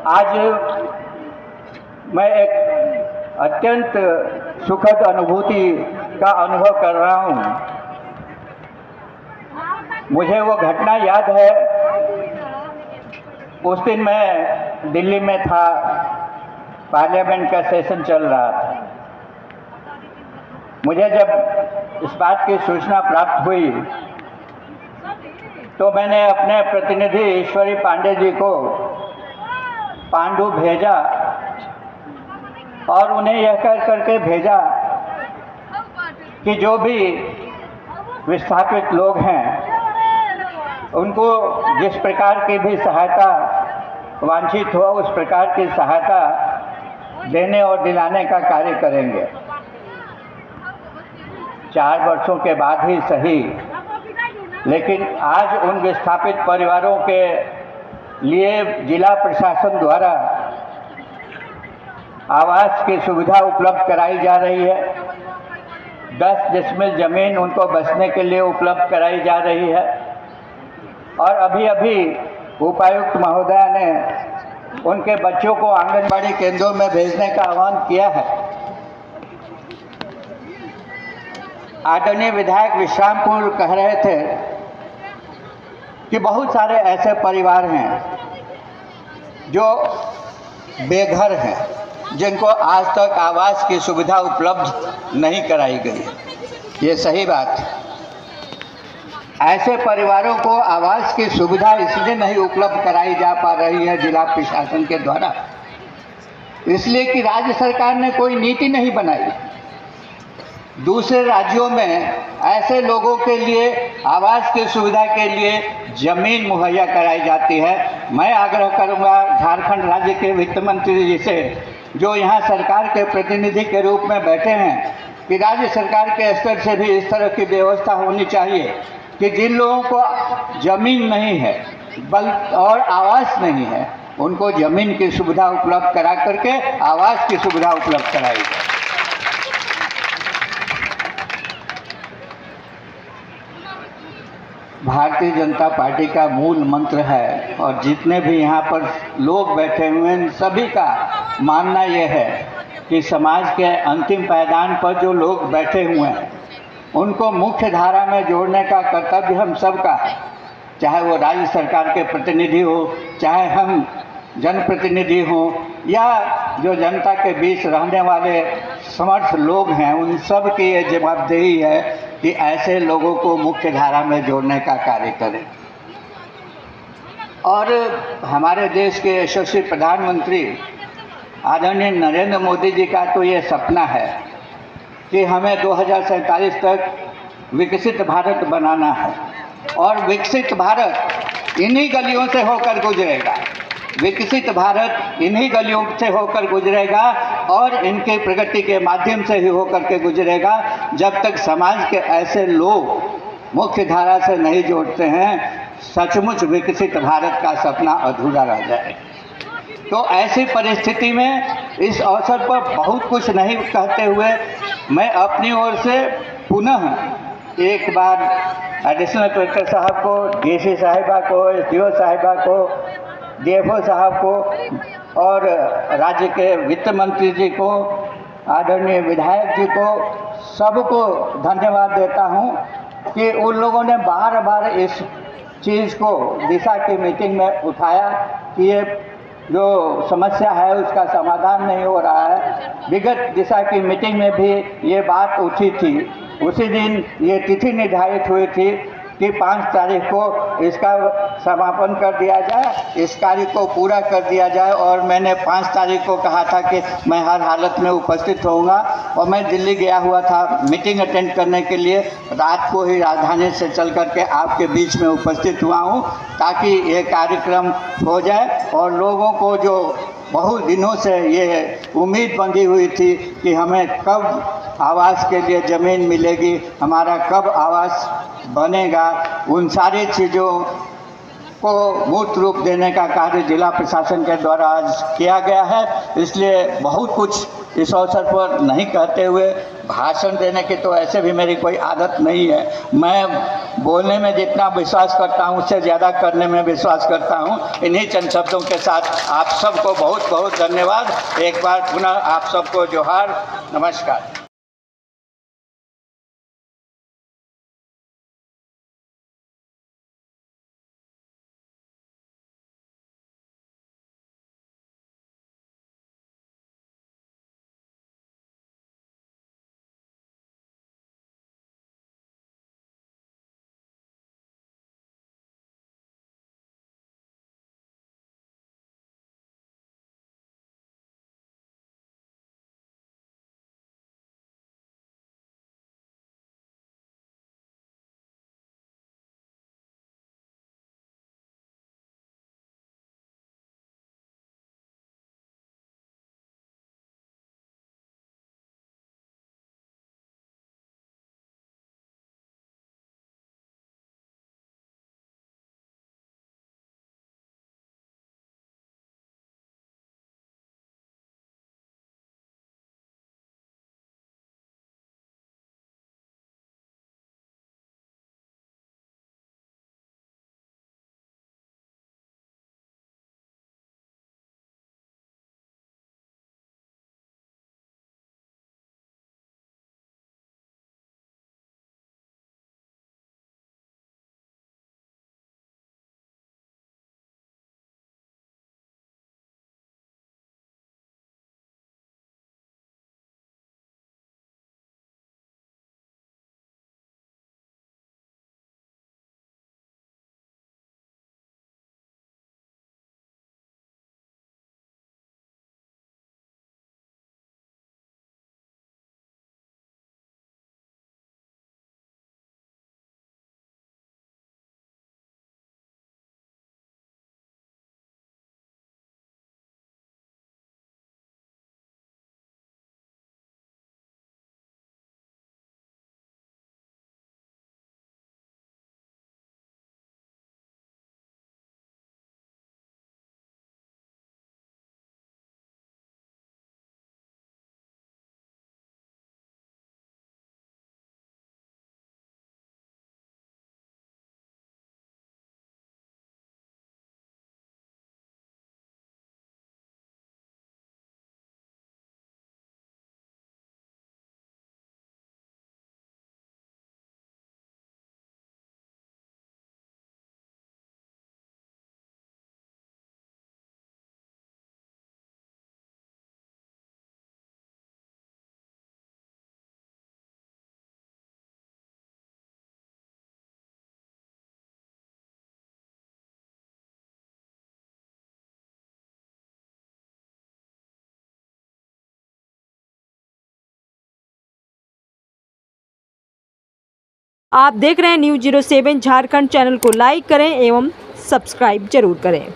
आज मैं एक अत्यंत सुखद अनुभूति का अनुभव कर रहा हूँ। मुझे वो घटना याद है, उस दिन मैं दिल्ली में था, पार्लियामेंट का सेशन चल रहा था। मुझे जब इस बात की सूचना प्राप्त हुई तो मैंने अपने प्रतिनिधि ईश्वरी पांडे जी को पांडु भेजा और उन्हें यह कह करके भेजा कि जो भी विस्थापित लोग हैं उनको जिस प्रकार की भी सहायता वांछित हो उस प्रकार की सहायता देने और दिलाने का कार्य करेंगे। 4 वर्षों के बाद ही सही, लेकिन आज उन विस्थापित परिवारों के लिए जिला प्रशासन द्वारा आवास की सुविधा उपलब्ध कराई जा रही है। 10 डिसमिल जमीन उनको बसने के लिए उपलब्ध कराई जा रही है। और अभी अभी उपायुक्त महोदया ने उनके बच्चों को आंगनबाड़ी केंद्रों में भेजने का आह्वान किया है। आदरणीय विधायक विश्रामपुर कह रहे थे कि बहुत सारे ऐसे परिवार हैं जो बेघर हैं, जिनको आज तक आवास की सुविधा उपलब्ध नहीं कराई गई। ये सही बात है। ऐसे परिवारों को आवास की सुविधा इसलिए नहीं उपलब्ध कराई जा पा रही है जिला प्रशासन के द्वारा, इसलिए कि राज्य सरकार ने कोई नीति नहीं बनाई। दूसरे राज्यों में ऐसे लोगों के लिए आवास की सुविधा के लिए जमीन मुहैया कराई जाती है। मैं आग्रह करूंगा झारखंड राज्य के वित्त मंत्री जी से, जो यहाँ सरकार के प्रतिनिधि के रूप में बैठे हैं, कि राज्य सरकार के स्तर से भी इस तरह की व्यवस्था होनी चाहिए कि जिन लोगों को जमीन नहीं है और आवास नहीं है, उनको जमीन की सुविधा उपलब्ध करा करके आवास की सुविधा उपलब्ध कराई जाए। भारतीय जनता पार्टी का मूल मंत्र है, और जितने भी यहाँ पर लोग बैठे हुए हैं सभी का मानना यह है कि समाज के अंतिम पायदान पर जो लोग बैठे हुए हैं उनको मुख्य धारा में जोड़ने का कर्तव्य हम सबका है। चाहे वो राज्य सरकार के प्रतिनिधि हो, चाहे हम जनप्रतिनिधि हों, या जो जनता के बीच रहने वाले समर्थ लोग हैं, उन सब की ये जवाबदेही है कि ऐसे लोगों को मुख्य धारा में जोड़ने का कार्य करें। और हमारे देश के यशस्वी प्रधानमंत्री आदरणीय नरेंद्र मोदी जी का तो ये सपना है कि हमें 2047 तक विकसित भारत बनाना है, और विकसित भारत इन्हीं गलियों से होकर गुजरेगा। विकसित भारत इन्हीं गलियों से होकर गुजरेगा और इनके प्रगति के माध्यम से ही होकर के गुजरेगा। जब तक समाज के ऐसे लोग मुख्य धारा से नहीं जोड़ते हैं, सचमुच विकसित भारत का सपना अधूरा रह जाए। तो ऐसी परिस्थिति में इस अवसर पर बहुत कुछ नहीं कहते हुए मैं अपनी ओर से पुनः एक बार एडिशनल कलेक्टर साहब को, डीसी साहिबा को, एसडीओ साहिबा को, डीएफओ साहब को और राज्य के वित्त मंत्री जी को, आदरणीय विधायक जी को, सबको धन्यवाद देता हूं कि उन लोगों ने बार बार इस चीज़ को दिशा की मीटिंग में उठाया कि ये जो समस्या है उसका समाधान नहीं हो रहा है। विगत दिशा की मीटिंग में भी ये बात उठी थी। उसी दिन ये तिथि निर्धारित हुई थी कि 5 तारीख को इसका समापन कर दिया जाए, इस कार्य को पूरा कर दिया जाए। और मैंने 5 तारीख को कहा था कि मैं हर हालत में उपस्थित होऊंगा, और मैं दिल्ली गया हुआ था मीटिंग अटेंड करने के लिए। रात को ही राजधानी से चल करके आपके बीच में उपस्थित हुआ हूं ताकि ये कार्यक्रम हो जाए, और लोगों को जो बहुत दिनों से ये उम्मीद बंधी हुई थी कि हमें कब आवास के लिए ज़मीन मिलेगी, हमारा कब आवास बनेगा, उन सारी चीज़ों को मूर्त रूप देने का कार्य जिला प्रशासन के द्वारा आज किया गया है। इसलिए बहुत कुछ इस अवसर पर नहीं कहते हुए भाषण देने की तो ऐसे भी मेरी कोई आदत नहीं है। मैं बोलने में जितना विश्वास करता हूँ उससे ज़्यादा करने में विश्वास करता हूँ। इन्हीं चंद शब्दों के साथ आप सबको बहुत बहुत धन्यवाद। एक बार पुनः आप सबको जोहार, नमस्कार। आप देख रहे हैं न्यूज़ 07 झारखंड। चैनल को लाइक करें एवं सब्सक्राइब जरूर करें।